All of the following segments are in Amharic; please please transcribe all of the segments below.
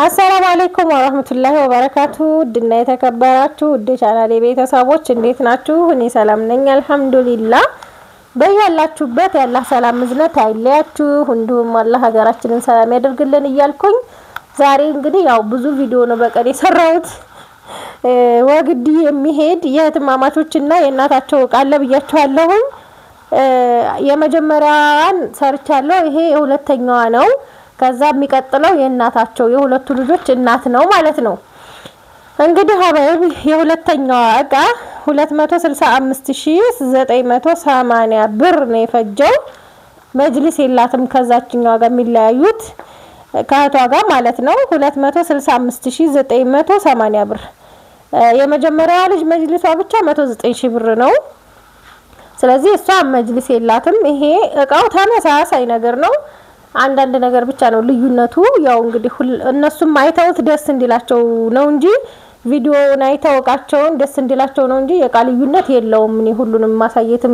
አሰላሙ አለይኩም ወራህመቱላሂ ወበረካቱ ድና የተከበራችሁ ውድ ቻናሌ ቤተሰቦች እንዴት ናችሁ? እኔ ሰላም ነኝ አልহামዱሊላህ። በያላችሁበት ያላህ ሰላም ምዝነት አይለያችሁ፣ እንዲሁም አላህ ሀገራችንን ሰላም ያደርግልን እያልኩኝ ዛሬ እንግዲህ ያው ብዙ ቪዲዮ ነው በቀን የሰራሁት ወግዲ የሚሄድ የእህትማማቾችና የእናታቸው ቃል ብያችኋለሁ። የመጀመሪያዋን ሰርቻለሁ፣ ይሄ የሁለተኛዋ ነው። ከዛ የሚቀጥለው የእናታቸው የሁለቱ ልጆች እናት ነው ማለት ነው። እንግዲህ ሀባይብ የሁለተኛዋ እቃ 265980 ብር ነው የፈጀው። መጅሊስ የላትም ከዛችኛዋ ጋር የሚለያዩት ከእህቷ ጋር ማለት ነው። 265980 ብር። የመጀመሪያዋ ልጅ መጅሊሷ ብቻ 109000 ብር ነው። ስለዚህ እሷ መጅሊስ የላትም። ይሄ እቃው ተመሳሳይ ነገር ነው። አንዳንድ ነገር ብቻ ነው ልዩነቱ። ያው እንግዲህ እነሱም አይተውት ደስ እንዲላቸው ነው እንጂ ቪዲዮውን አይተውቃቸውን ደስ እንዲላቸው ነው እንጂ የቃል ልዩነት የለውም። እኔ ሁሉንም ማሳየትም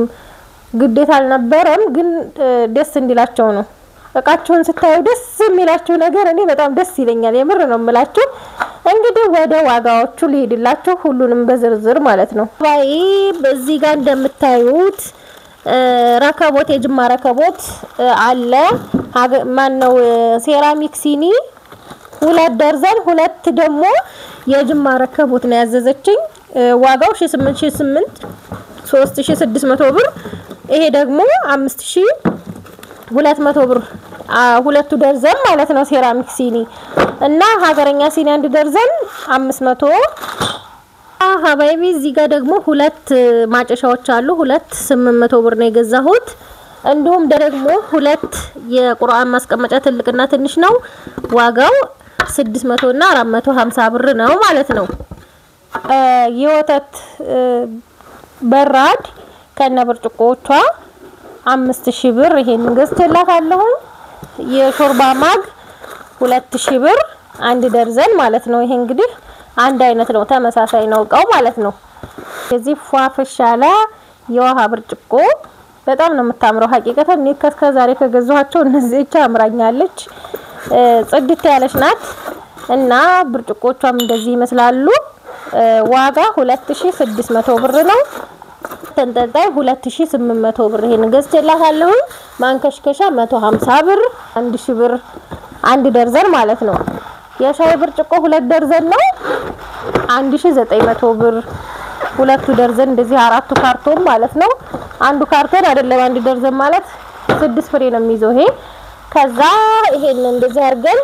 ግዴታ አልነበረም፣ ግን ደስ እንዲላቸው ነው። እቃቸውን ስታዩ ደስ የሚላችሁ ነገር እኔ በጣም ደስ ይለኛል። የምር ነው የምላችሁ። እንግዲህ ወደ ዋጋዎቹ ልሄድላችሁ ሁሉንም በዝርዝር ማለት ነው። ባይ በዚህ ጋር እንደምታዩት ረከቦት የጅማ ረከቦት አለ። ማነው ሴራሚክ ሲኒ 2 ደርዘን፣ 2 ደግሞ የጅማ ረከቦት ነው ያዘዘችኝ። ዋጋው 8800 3600 ብር። ይሄ ደግሞ 5200 ብር። 2 ደርዘን ማለት ነው ሴራሚክ ሲኒ እና ሀገረኛ ሲኒ 1 ደርዘን 500 ሀባይቢ። እዚህ ጋር ደግሞ 2 ማጨሻዎች አሉ። 800 ብር ነው የገዛሁት። እንዲሁም ደግሞ 2 የቁርአን ማስቀመጫ ትልቅና ትንሽ ነው። ዋጋው 600 እና 450 ብር ነው ማለት ነው። የወተት በራድ ከነ ብርጭቆቿ 5000 ብር ይሄን ገዝቼላታለሁ። የሾርባ ማግ 2000 ብር 1 ደርዘን ማለት ነው። ይሄ እንግዲህ አንድ አይነት ነው፣ ተመሳሳይ ነው እቃው ማለት ነው። እዚህ ፏፍሻላ የውሃ ብርጭቆ በጣም ነው የምታምረው። ሀቂቀተን እኔ ከዛሬ ከገዛኋቸው እነዚህ ብቻ አምራኛለች። ጽድት ያለች ናት እና ብርጭቆቿም እንደዚህ ይመስላሉ። ዋጋ 2600 ብር ነው። ተንጠልጣይ 2800 ብር ይሄን ገዝቼላታለሁ። ማንከሽከሻ 150 ብር 1000 ብር 1 ደርዘን ማለት ነው። የሻይ ብርጭቆ 2 ደርዘን ነው 1900 ብር። 2 ደርዘን እንደዚህ 4 ካርቶን ማለት ነው። አንዱ ካርቶን አይደለም 1 ደርዘን ማለት 6 ፍሬ ነው የሚይዘው ይሄ። ከዛ ይሄን እንደዚህ አድርገን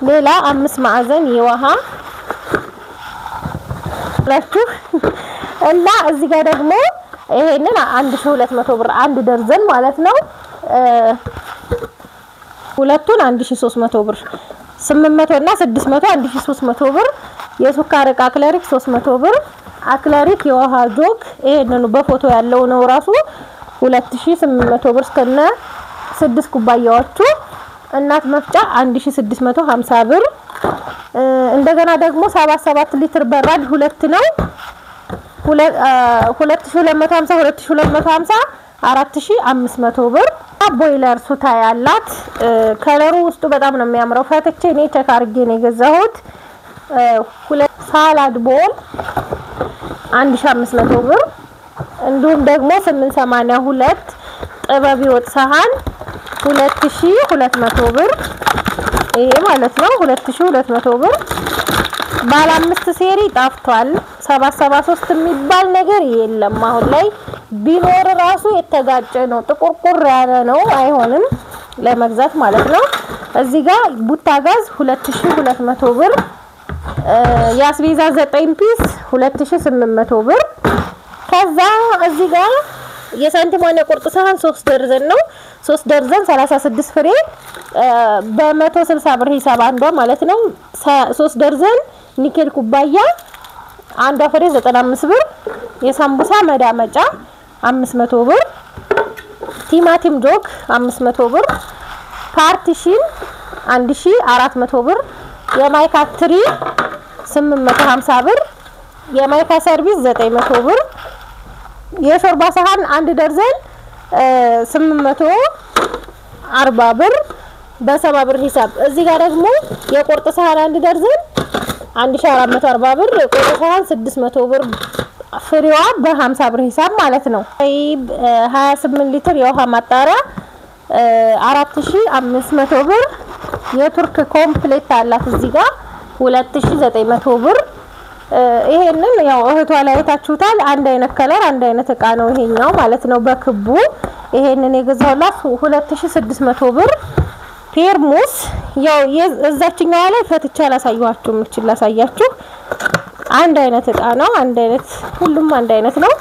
ሌላ 5 ማዕዘን የውሃ ለችሁ እና እዚህ ጋር ደግሞ ይሄንን 1200 ብር 1 ደርዘን ማለት ነው። ሁለቱን 1300 ብር 800 እና 600 1300 ብር። የሱካር እቃ አክለሪክ 300 ብር። አክለሪክ የውሃ ጆግ ይሄንን በፎቶ ያለው ነው ራሱ 2800 ብር እስከነ 6 ኩባያዎቹ። እናት መፍጫ 1650 ብር። እንደገና ደግሞ 77 ሊትር በራድ 2 ነው 2250 2250 4500 ብር። ቦይለር ሱታ ያላት ከለሩ ውስጡ በጣም ነው የሚያምረው። ፈትቼ እኔ ቼክ አድርጌ ነው የገዛሁት። ሳላድ ቦል 1500 ብር። እንዲሁም ደግሞ 882 ጥበብ ወጥ ሰሃን 2200 ብር ይሄ ማለት ነው 2200 ብር። ባለ 5 ሴሪ ጣፍቷል። 773 የሚባል ነገር የለም አሁን ላይ። ቢኖር ራሱ የተጋጨ ነው፣ ጥቁርቁር ያለ ነው፣ አይሆንም ለመግዛት ማለት ነው። እዚህ ጋር ቡታ ጋዝ 2200 ብር። ያስቤዛ 9 ፒስ 2800 ብር። ከዛ እዚህ ጋር የሳንቲም ቁርጥ ሰሃን 3 ደርዘን ነው። 3 ደርዘን 36 ፍሬ በ160 ብር ሂሳብ አንዷ ማለት ነው። 3 ደርዘን ኒኬል ኩባያ አንዷ ፍሬ 95 ብር። የሳምቡሳ መዳመጫ 500 ብር። ቲማቲም ጆክ 500 ብር። ፓርቲሽን 1400 ብር። የማይካ ትሪ 850 ብር። የማይካ ሰርቪስ 900 ብር። የሾርባ ሰሃን 1 ደርዘን 840 ብር። በ70 ብር ሂሳብ። እዚህ ጋር ደግሞ የቁርጥ ሳህን አንድ ደርዘን 1440 ብር፣ የቁርጥ ሳህን 600 ብር ፍሬዋ በ50 ብር ሂሳብ ማለት ነው። 28 ሊትር የውሃ ማጣሪያ 4500 ብር። የቱርክ ኮምፕሌት አላት እዚህ ጋር 2900 ብር። ይሄንን ያው እህቷ ላይ አይታችሁታል። አንድ አይነት ከለር አንድ አይነት እቃ ነው ይሄኛው ማለት ነው በክቡ። ይሄንን የገዛውላት 2600 ብር። ፔርሙስ ያው እዛችኛው ላይ ፈትቻ ላሳያችሁ ምችል ላሳያችሁ። አንድ አይነት እቃ ነው፣ አንድ አይነት ሁሉም አንድ አይነት ነው።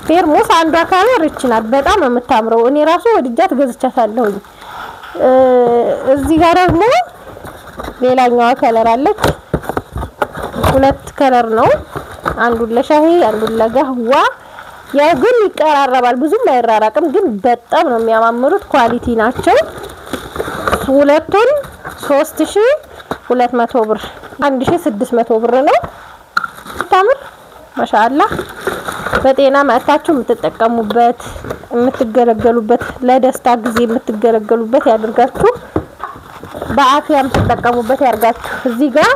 ፔርሙስ አንዷ ከለር ይችላል በጣም የምታምረው እኔ ራሱ ወድጃት ገዝቻታለሁ። እዚህ ጋር ደግሞ ሌላኛዋ ከለር አለች። ሁለት ከለር ነው፣ አንዱን ለሻሂ አንዱን ለጋህዋ። ያው ግን ይቀራረባል ብዙም አይራራቅም፣ ግን በጣም ነው የሚያማምሩት ኳሊቲ ናቸው። ሁለቱን 3200 ብር 1600 ብር ነው። ታምር ማሻአላህ። በጤና ማታችሁ የምትጠቀሙበት የምትገለገሉበት ለደስታ ጊዜ የምትገለገሉበት ያድርጋችሁ፣ በአፍያ የምትጠቀሙበት ያርጋችሁ። እዚህ ጋር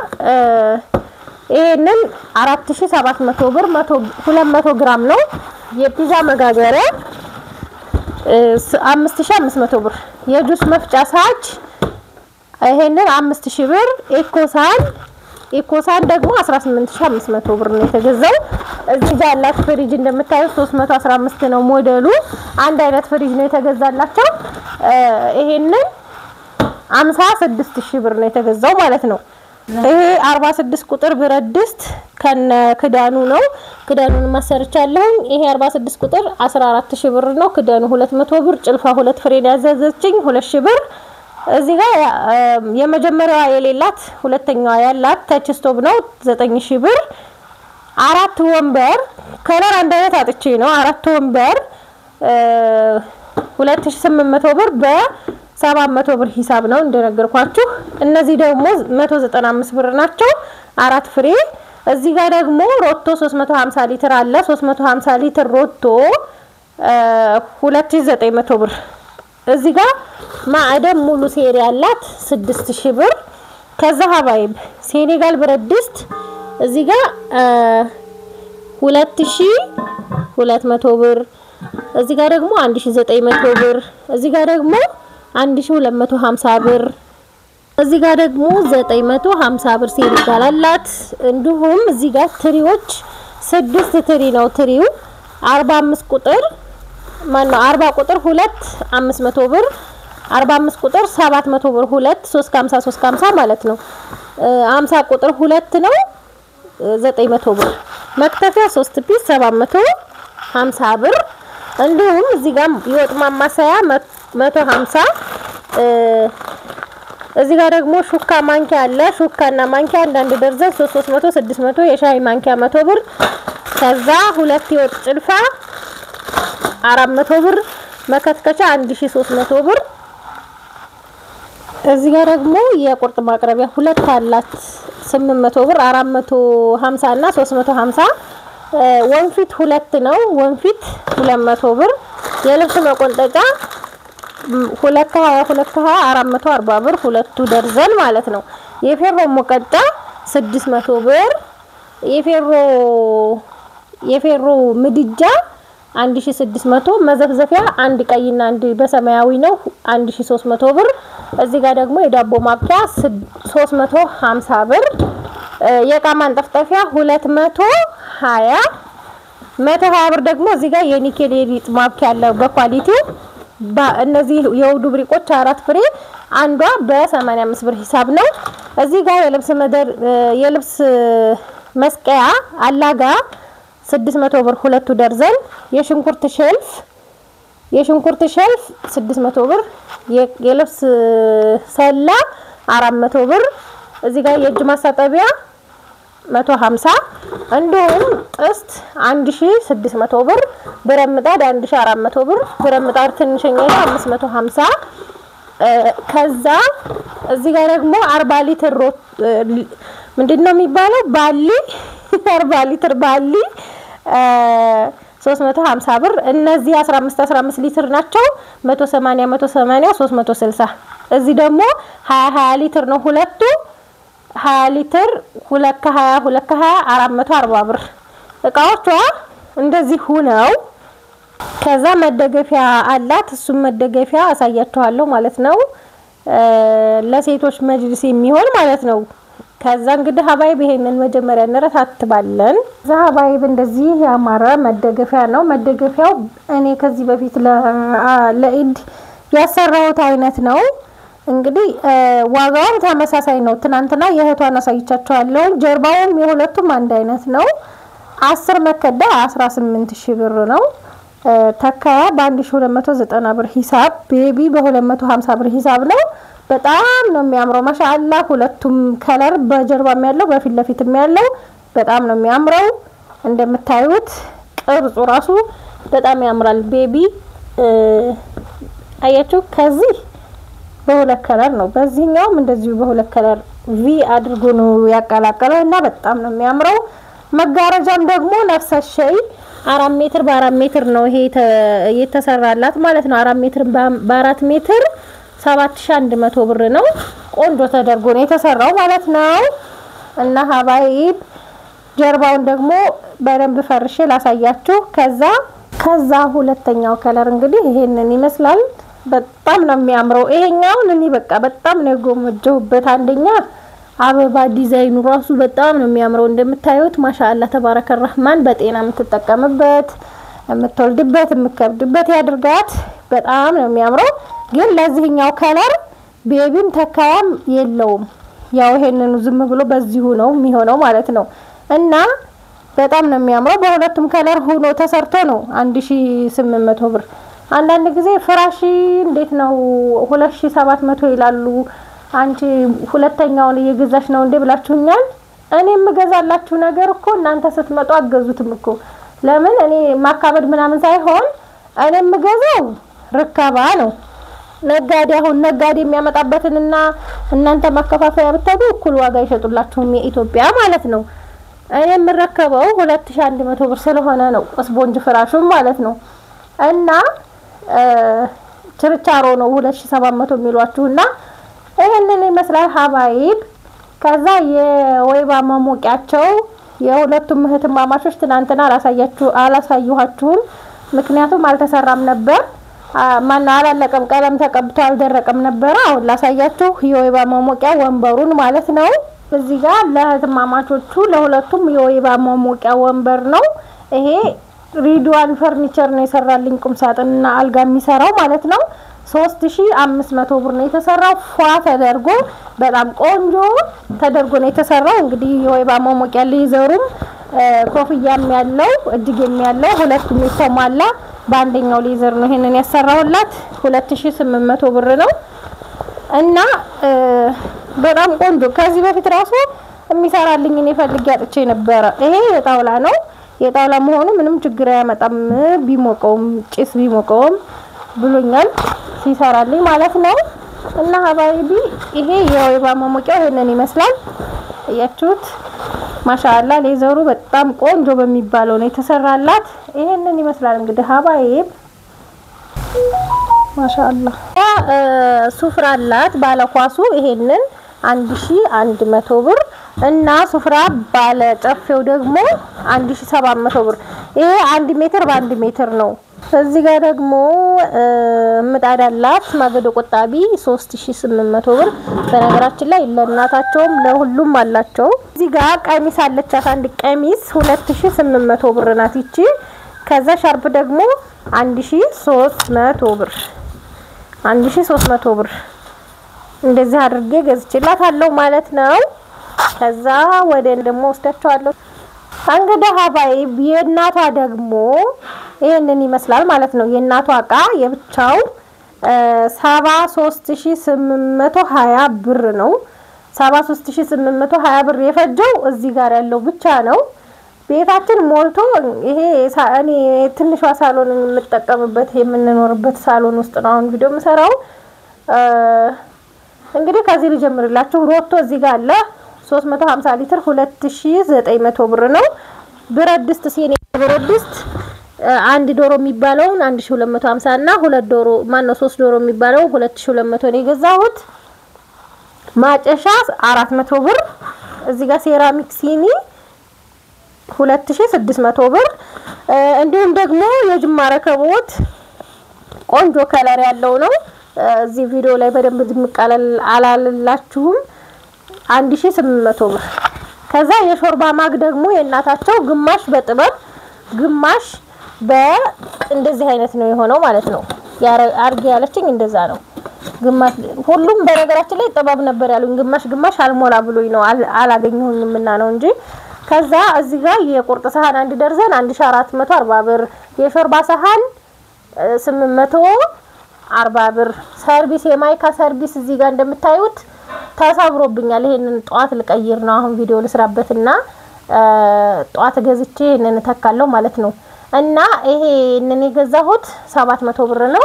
ይሄንን 4700 ብር 200 ግራም ነው። የፒዛ መጋገሪያ 5500 ብር። የጁስ መፍጫ ሳጅ ይሄንን 5000 ብር። ኢኮሳን ደግሞ 18500 ብር ነው የተገዛው። እዚህ ጋር ያላት ፍሪጅ እንደምታዩት 315 ነው ሞዴሉ። አንድ አይነት ፍሪጅ ነው የተገዛላቸው። ይሄንን 56000 ብር ነው የተገዛው ማለት ነው። ይሄ 46 ቁጥር ብረት ድስት ከነ ክዳኑ ነው። ክዳኑን ማሰርቻለሁ። ይሄ 46 ቁጥር 14000 ብር ነው። ክዳኑ 200 ብር። ጭልፋ 2 ፍሬ ያዘዘችኝ 2000 ብር። እዚህ ጋር የመጀመሪያዋ የሌላት ሁለተኛዋ ያላት ተች ስቶቭ ነው 9000 ብር። 4 ወንበር ከለር አንድ አይነት አጥቼ ነው። 4 ወንበር 2800 ብር በ700 ብር ሂሳብ ነው እንደነገርኳችሁ። እነዚህ ደግሞ 195 ብር ናቸው 4 ፍሬ። እዚህ ጋር ደግሞ ሮቶ 350 ሊትር አለ። 350 ሊትር ሮቶ 2900 ብር። እዚህ ጋር ማዕደም ሙሉ ሴሪ ያላት 6000 ብር። ከዛ ሀባይብ ሴኔጋል ብረት ድስት እዚህ ጋር 2200 ብር። እዚህ ጋር ደግሞ 1900 ብር። እዚህ ጋር ደግሞ 1250 ብር። እዚህ ጋር ደግሞ 950 ብር ሴኔጋል አላት። እንዲሁም እዚህ ጋር ትሪዎች 6 ትሪ ነው። ትሪው 45 ቁጥር ማነው 40 ቁጥር 2 500 ብር። 45 ቁጥር 700 ብር 2 350 350 ማለት ነው። 50 ቁጥር 2 ነው 900 ብር። መክተፊያ 3 ፒስ 750 ብር። እንዲሁም እዚህ ጋር የወጥ ማማሰያ 150። እዚህ ጋር ደግሞ ሹካ ማንኪያ አለ። ሹካና ማንኪያ አንዳንድ ደርዘን 300 600። የሻይ ማንኪያ 100 ብር። ከዛ ሁለት የወጥ ጭልፋ 400 ብር። መከትከቻ 1300 ብር። እዚህ ጋር ደግሞ የቁርጥ ማቅረቢያ ሁለት አላት 800 ብር 450 እና 350። ወንፊት ሁለት ነው። ወንፊት 200 ብር። የልብስ መቆንጠጫ 220 440 ብር ሁለቱ ደርዘን ማለት ነው። የፌሮ ሙቀጫ 600 ብር። የፌሮ ምድጃ 1600። መዘፍዘፊያ አንድ ቀይና አንድ በሰማያዊ ነው 1300 ብር። እዚህ ጋር ደግሞ የዳቦ ማብኪያ 350 ብር። የእቃ ማንጠፍጠፊያ 120 ብር። ደግሞ እዚህ ጋር የኒኬል የሊጥ ማብኪያ አለ በኳሊቲው። እነዚህ የውዱ ብሪቆች 4 ፍሬ አንዷ በ85 ብር ሂሳብ ነው። እዚህ ጋር የልብስ መስቀያ አላጋ 600 ብር ሁለቱ ደርዘን። የሽንኩርት ሸልፍ 600 ብር። የልብስ ሰላ 400 ብር። እዚህ ጋር የእጅ ማሳጠቢያ 150። እንዲሁም ጥስት 1600 ብር። ብረት ምጣድ 1400 ብር። ብረት ምጣድ ትንሽኛ 550። ከዛ እዚህ ጋር ደግሞ 40 ሊትር ምንድነው የሚባለው ባሊ 40 ሊትር ባሊ 350 ብር። እነዚህ 15 ሊትር ናቸው 180 360። እዚህ ደግሞ 20 ሊትር ነው ሁለቱ 20 ሊትር 220 440 ብር እቃዎቿ እንደዚህ ሆነው ከዛ መደገፊያ አላት እሱም መደገፊያ አሳያችኋለሁ ማለት ነው ለሴቶች መጅልስ የሚሆን ማለት ነው ከዛ እንግዲህ ሀባይብ ይሄንን መጀመሪያ እንረታትባለን ሀባይብ እንደዚህ ያማረ መደገፊያ ነው መደገፊያው እኔ ከዚህ በፊት ለኢድ ያሰራሁት አይነት ነው እንግዲህ ዋጋው ተመሳሳይ ነው ትናንትና የእህቷን አሳይቻችኋለሁ ጀርባውም የሁለቱም አንድ አይነት ነው 10 መከዳ 18000 ብር ነው ተካያ በ1290 ብር ሂሳብ ቤቢ በ250 ብር ሂሳብ ነው በጣም ነው የሚያምረው ማሻአላ ሁለቱም ከለር በጀርባም ያለው በፊት ለፊትም ያለው በጣም ነው የሚያምረው እንደምታዩት ቅርጹ ራሱ በጣም ያምራል ቤቢ አያችሁ ከዚህ በሁለት ከለር ነው በዚህኛውም እንደዚሁ በሁለት ከለር ቪ አድርጎ ነው ያቀላቀለውና በጣም ነው የሚያምረው መጋረጃም ደግሞ ነፍሰሸይ 4 ሜትር በ4 ሜትር ነው ይሄ የተሰራላት ማለት ነው 4 ሜትር በ4 ሜትር 7100 ብር ነው ቆንጆ ተደርጎ ነው የተሰራው ማለት ነው እና ሀባይብ ጀርባውን ደግሞ በደንብ ፈርሼ ላሳያችሁ ከዛ ሁለተኛው ከለር እንግዲህ ይሄንን ይመስላል በጣም ነው የሚያምረው ይሄኛው ለኔ በቃ በጣም ነው ጎመጀውበት አንደኛ አበባ ዲዛይኑ ራሱ በጣም ነው የሚያምረው እንደምታዩት ማሻአላ ተባረከ ረህማን በጤና የምትጠቀምበት የምትወልድበት የምትከብድበት ያድርጋት በጣም ነው የሚያምረው ግን ለዚህኛው ከለር ቤቢም ተካያም የለውም ያው ይሄንን ዝም ብሎ በዚሁ ነው የሚሆነው ማለት ነው እና በጣም ነው የሚያምረው በሁለቱም ከለር ሆኖ ተሰርቶ ነው 1800 ብር አንዳንድ ጊዜ ፍራሽ እንዴት ነው 2700 ይላሉ አንቺ ሁለተኛውን እየገዛሽ ነው እንዴ ብላችሁኛል እኔም ገዛላችሁ ነገር እኮ እናንተ ስትመጡ አገዙትም እኮ ለምን እኔ ማካበድ ምናምን ሳይሆን እኔም ገዛው ርካባ ነው ነጋዴ አሁን ነጋዴ የሚያመጣበትንና እናንተ ማከፋፈያ ብታዱ እኩል ዋጋ ይሸጡላችሁም የኢትዮጵያ ማለት ነው እኔም ረከበው 2100 ብር ስለሆነ ነው ስፖንጅ ፍራሹም ማለት ነው እና ችርቻሮ ነው 2700 የሚሏችሁና ይሄንን ይመስላል ሀባይብ ከዛ የወይባ መሞቂያቸው የሁለቱም እህትማማቾች ትናንትና አላሳየኋችሁም ምክንያቱም አልተሰራም ነበር ማን አላለቀም ቀለም ተቀብቶ አልደረቀም ነበር አሁን ላሳያችሁ የወይባ መሞቂያ ወንበሩን ማለት ነው እዚህ ጋር ለእህትማማቾቹ ለሁለቱም የወይባ መሞቂያ ወንበር ነው ይሄ ሪድዋን ፈርኒቸር ነው የሰራልኝ ቁም ሳጥንና አልጋ የሚሰራው ማለት ነው 3500 ብር ነው የተሰራው ፏ ተደርጎ በጣም ቆንጆ ተደርጎ ነው የተሰራው እንግዲህ የወይባ መሞቂያ ሌዘሩም ኮፍያም ያለው እጅጌም ያለው ሁለቱም ይተማላ በአንደኛው ሌዘር ነው ይሄንን ያሰራውላት 2800 ብር ነው እና በጣም ቆንጆ ከዚህ በፊት ራሱ የሚሰራልኝ እኔ ፈልጌ አጥቼ ነበር ይሄ የጣውላ ነው የጣውላ መሆኑ ምንም ችግር አያመጣም ቢሞቀውም ጭስ ቢሞቀውም ብሎኛል ሲሰራልኝ ማለት ነው እና ሀባይቢ ይሄ የወይባ መሞቂያ ይሄንን ይመስላል እያችሁት ማሻአላ ሌዘሩ በጣም ቆንጆ በሚባለው ነው የተሰራላት ይሄንን ይመስላል እንግዲህ ሀባይብ ማሻአላ ሱፍራላት ባለኳሱ ይሄንን 1100 ብር እና ሱፍራ ባለ ጨፌው ደግሞ 1700 ብር ይሄ 1 ሜትር በ1 ሜትር ነው እዚህ ጋር ደግሞ ምጣዳላት ማገዶ ቆጣቢ 3800 ብር በነገራችን ላይ ለእናታቸውም ለሁሉም አላቸው እዚህ ጋር ቀሚስ አለቻት አንድ ቀሚስ 2800 ብር ናት ይቺ ከዛ ሻርፕ ደግሞ 1300 ብር 1300 ብር እንደዚህ አድርጌ ገዝቼላታለሁ ማለት ነው ከዛ ወደ ደግሞ ወስዳቸዋለሁ አንገዳ ሀባይብ የእናቷ ደግሞ ይሄንን ይመስላል ማለት ነው የእናቷ ቃ የብቻው 73820 ብር ነው 73820 ብር የፈጀው እዚህ ጋር ያለው ብቻ ነው ቤታችን ሞልቶ ይሄ እኔ ትንሿ ሳሎን የምጠቀምበት የምንኖርበት ሳሎን ውስጥ ነው አሁን ቪዲዮ የምሰራው እንግዲህ ከዚህ ልጀምርላችሁ ሮቶ እዚህ ጋር አለ 350 ሊትር 2900 ብር ነው ብረት ድስት ሲኒ ብረት ድስት አንድ ዶሮ የሚባለውን 1250 እና ሁለት ዶሮ ማነው 3 ዶሮ የሚባለው 2200 ነው የገዛሁት። ማጨሻ 400 ብር። እዚህ ጋር ሴራሚክ ሲኒ 2600 ብር። እንዲሁም ደግሞ የጅማ ረከቦት ቆንጆ ከለር ያለው ነው። እዚህ ቪዲዮ ላይ በደንብ ድምቀለል አላልላችሁም 1800 ብር። ከዛ የሾርባ ማግ ደግሞ የእናታቸው ግማሽ በጥበብ ግማሽ በእንደዚህ አይነት ነው የሆነው ማለት ነው። አርጌ ያለችኝ እንደዛ ነው። ግማሽ ሁሉም በነገራችን ላይ ጥበብ ነበር ያሉኝ። ግማሽ አልሞላ ብሎኝ ነው አላገኘሁኝም እና ነው እንጂ። ከዛ እዚህ ጋር የቁርጥ ሰሃን አንድ ደርዘን 1440 ብር፣ የሾርባ ሰሃን 840 ብር። ሰርቪስ የማይካ ሰርቪስ እዚህ ጋር እንደምታዩት ተሰብሮብኛል። ይሄንን ጧት ልቀይር ነው አሁን ቪዲዮ ልስራበትና ጧት ገዝቼ እነን ተካለው ማለት ነው። እና ይሄንን የገዛሁት 700 ብር ነው።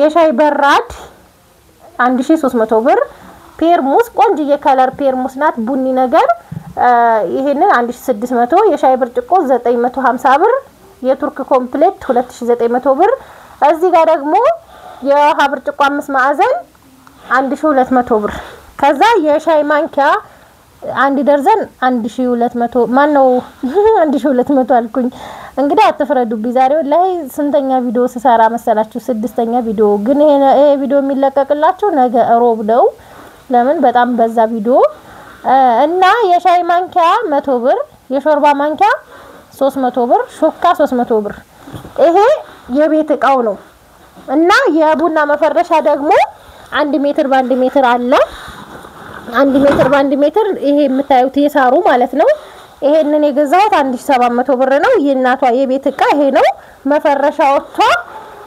የሻይ በራድ 1300 ብር። ፔርሙስ ቆንጆዬ ከለር ፔርሙስ ናት ቡኒ ነገር ይሄንን 1600። የሻይ ብርጭቆ 950 ብር። የቱርክ ኮምፕሌት 2900 ብር። እዚህ ጋር ደግሞ የውሃ ብርጭቆ 5 ማዕዘን 1200 ብር። ከዛ የሻይ ማንኪያ አንድ ደርዘን 1200 ማን ነው 1200 አልኩኝ። እንግዲህ አትፍረዱብኝ። ዛሬው ላይ ስንተኛ ቪዲዮ ስሰራ መሰላችሁ? 6ኛ ቪዲዮ። ግን ይሄ ቪዲዮ የሚለቀቅላችሁ ነገ ሮብ ነው። ለምን በጣም በዛ ቪዲዮ እና የሻይ ማንኪያ 100 ብር፣ የሾርባ ማንኪያ 300 ብር፣ ሹካ 300 ብር። ይሄ የቤት እቃው ነው። እና የቡና መፈረሻ ደግሞ 1 ሜትር በ1 ሜትር አለ። 1 ሜትር በ1 ሜትር ይሄ የምታዩት የሳሩ ማለት ነው። ይሄንን የገዛሁት 1700 ብር ነው። የእናቷ የቤት እቃ ይሄ ነው። መፈረሻዎቿ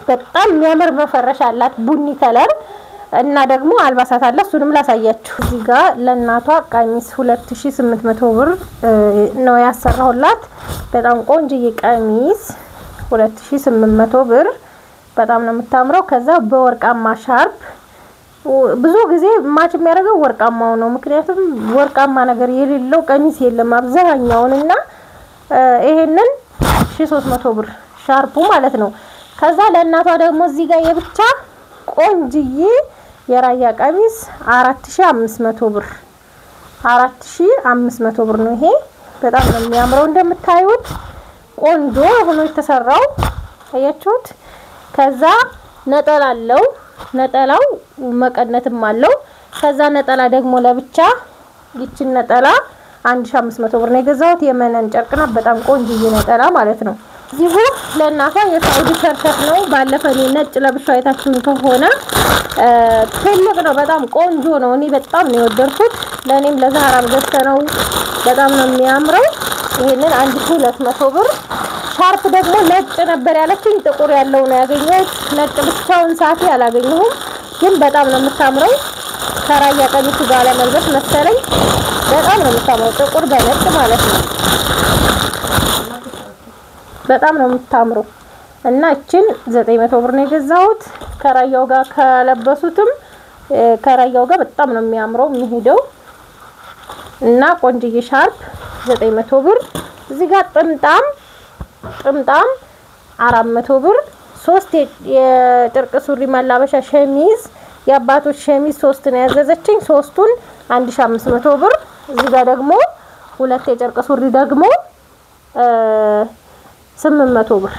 በጣም የሚያምር መፈረሻ አላት ቡኒ ከለር እና ደግሞ አልባሳት አለ። እሱንም ላሳያችሁ። እዚህ ጋር ለእናቷ ቀሚስ 2800 ብር ነው ያሰራሁላት። በጣም ቆንጆዬ ቀሚስ 2800 ብር በጣም ነው የምታምረው። ከዛ በወርቃማ ሻርፕ ብዙ ጊዜ ማች የሚያደርገው ወርቃማው ነው። ምክንያቱም ወርቃማ ነገር የሌለው ቀሚስ የለም አብዛኛውንና ይሄንን 1300 ብር ሻርፑ ማለት ነው። ከዛ ለእናቷ ደግሞ እዚህ ጋር የብቻ ቆንጅዬ የራያ ቀሚስ 4500 ብር 4500 ብር ነው። ይሄ በጣም ነው የሚያምረው እንደምታዩት ቆንጆ ሆኖ የተሰራው አያችሁት። ከዛ ነጠላ አለው። ነጠላው መቀነትም አለው። ከዛ ነጠላ ደግሞ ለብቻ ይችን ነጠላ 1500 ብር ነው የገዛሁት። የመነን ጨርቅና በጣም ቆንጆዬ ነጠላ ማለት ነው። እዚሁ ለእናቷ የሳውዲ ሸርሸፍ ነው። ባለፈው ነጭ ለብቻ አይታችሁን ከሆነ ትልቅ ነው፣ በጣም ቆንጆ ነው። እኔ በጣም ነው የወደድኩት። ለኔም ለዛህራም ገዝተነው በጣም ነው የሚያምረው። ይሄንን 1200 ብር። ሻርፕ ደግሞ ነጭ ነበር ያለችኝ፣ ጥቁር ያለው ነው ያገኘሁት። ነጭ ብቻውን ሳፊ አላገኘሁም፣ ግን በጣም ነው የምታምረው። ከራያ ቀሚስ ጋር ለመልበስ መሰለኝ በጣም ነው የምታምረው፣ ጥቁር በነጭ ማለት ነው። በጣም ነው የምታምረው እና እቺን 900 ብር ነው የገዛሁት። ከራያው ጋር ከለበሱትም ከራያው ጋር በጣም ነው የሚያምረው የሚሄደው እና ቆንጆዬ ሻርፕ 900 ብር። እዚህ ጋር ጥምጣም 400 ብር። 3 የጥርቅ ሱሪ ማላበሻ ሸሚዝ የአባቶች ሸሚዝ 3 ነው ያዘዘችኝ። 3ቱን 1500 ብር። እዚህ ጋር ደግሞ 2 የጨርቅ ሱሪ ደግሞ 800 ብር።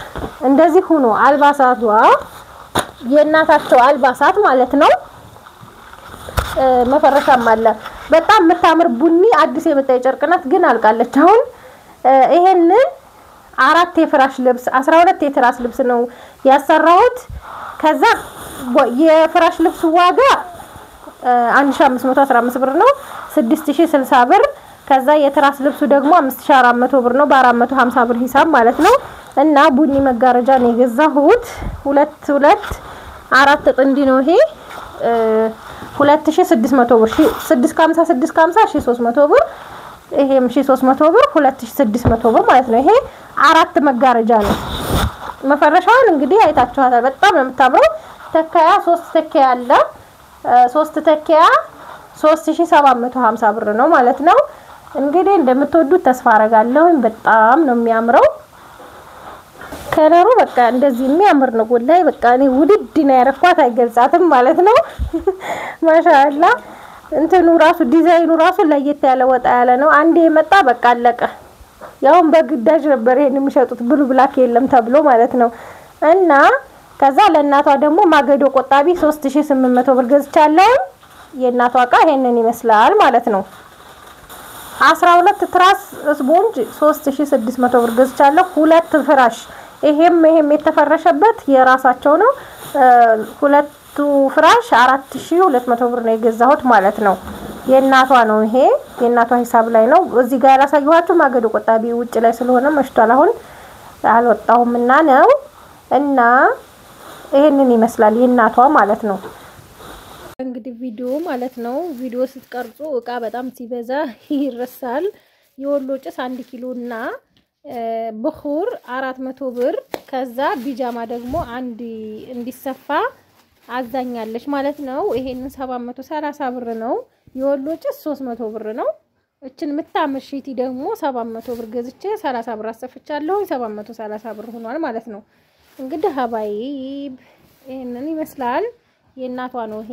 እንደዚህ ሆኖ አልባሳቷ የእናታቸው አልባሳት ማለት ነው። መፈረሻም አለ። በጣም የምታምር ቡኒ አዲስ የመጣ የጨርቅ ናት፣ ግን አልቃለች አሁን። ይሄንን 4 የፍራሽ ልብስ 12 የትራስ ልብስ ነው ያሰራሁት። ከዛ የፍራሽ ልብስ ዋጋ 1515 ብር ነው፣ 6060 ብር። ከዛ የትራስ ልብሱ ደግሞ 5400 ብር ነው፣ በ450 ብር ሂሳብ ማለት ነው። እና ቡኒ መጋረጃ ነው የገዛሁት። 4 ጥንድ ነው ይሄ 2600 ብር። 650 1300 ብር። ይሄም 1300 ብር 2600 ብር ማለት ነው። ይሄ 4 መጋረጃ ነው። መፈረሻውን እንግዲህ አይታችኋታል። በጣም ነው የምታምረው። ተከያ 3 ተከያ አለ። 3 ተከያ 3750 ብር ነው ማለት ነው። እንግዲህ እንደምትወዱት ተስፋ አረጋለሁ። በጣም ነው የሚያምረው። ከለሩ በቃ እንደዚህ የሚያምር ነው ወላሂ በቃ እኔ ውድድ ነው ያረኳት አይገልጻትም ማለት ነው ማሻአላ እንትኑ ራሱ ዲዛይኑ ራሱ ለየት ያለ ወጣ ያለ ነው አንዴ የመጣ በቃ አለቀ ያው በግዳጅ ነበር ይሄን የሚሸጡት ብሉ ብላክ የለም ተብሎ ማለት ነው እና ከዛ ለእናቷ ደግሞ ማገዶ ቆጣቢ 3800 ብር ገዝቻለሁ የእናቷ ዕቃ ይሄንን ይመስላል ማለት ነው 12 ትራስ ስፖንጅ 3600 ብር ገዝቻለሁ ሁለት ፍራሽ ይሄም የተፈረሸበት የራሳቸው ነው ሁለቱ ፍራሽ 4200 ብር ነው የገዛሁት ማለት ነው የእናቷ ነው ይሄ የእናቷ ሂሳብ ላይ ነው እዚህ ጋር ያላሳየኋችሁ ማገዶ ቆጣቢ ውጭ ላይ ስለሆነ መሽቷል አሁን አልወጣውምና ነው እና ይሄንን ይመስላል የእናቷ ማለት ነው እንግዲህ ቪዲዮ ማለት ነው ቪዲዮ ስትቀርጹ ዕቃ በጣም ሲበዛ ይረሳል የወሎ ጭስ 1 ኪሎና በኹር 400 ብር ከዛ ቢጃማ ደግሞ አንድ እንዲሰፋ አዛኛለች ማለት ነው ይሄንን 730 ብር ነው የወሎ ጭስ 300 ብር ነው እችን ምታመሽቲ ደግሞ 700 ብር ገዝቼ 30 ብር አሰፍቻለሁ 730 ብር ሆኗል ማለት ነው እንግዲህ ሀባይብ ይሄንን ይመስላል የእናቷ ነው ይሄ